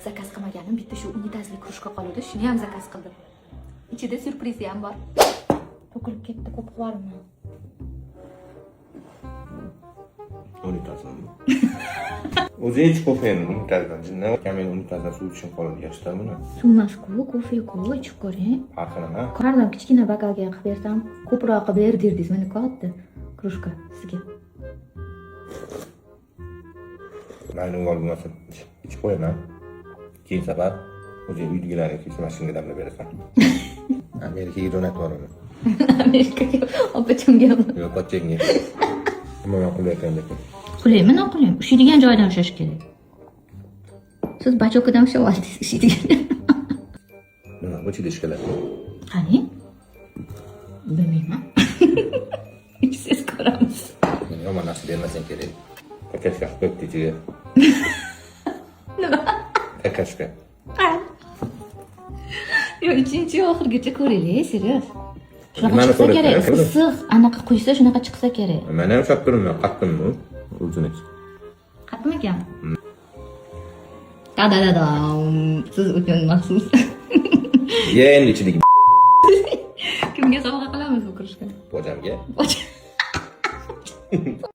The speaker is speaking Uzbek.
zakaz qilmaganim bitta shu unitazli krujka qoldi, shuni ham zakaz qildim. Ichida syurprizi ham bor. To'kilib ketdi, ko'p qilib Unitazmi? O'zi hech ko'rmayman unitazdan. Jinna kamen unitazdan suv ichib qoladi, yaxshida buni. Suvmas-ku, kofe-ku, ichib ko'ring. Farqi nima? Qardim, kichkina bokalga qilib bersam, ko'proq qilib ber derdingiz, mana katta krujka sizga. Mayli bo'lmasa ichib qo'yaman. Keyin safar o'zing uydagilarga kelsa mashinaga damlab berasan. Amerikaga jo'natib yuboraman. Amerikaga opachamgami? Yo'q, pochchangga. Nima qilyapsan lekin? Qulaymi, noqulay? Ushlaydigan joydan ushlash kerak. Siz bachokadan ushlab oldingiz, ushlaydigan. Nima, ichida ishkaladi? Qani? Bilmayman. Siz ko'ramiz. Yomon narsa bermasang kerak. Kakashka qo'yib ichiga. Nima? Kakashka. Yo'q, uchinchi oxirigacha ko'raylik, serios. Shunaqa Nimani chiqsa kerak, ko'rasiz? issiq, anaqa quysa shunaqa chiqsa kerak. Men ham ushlab turibman, qattimmi? O'zini. Qatmi ekan? Da. Siz uchun maxsus. Ye endi ichidagi Kimga sovg'a qilamiz bu krujkani? bojamga.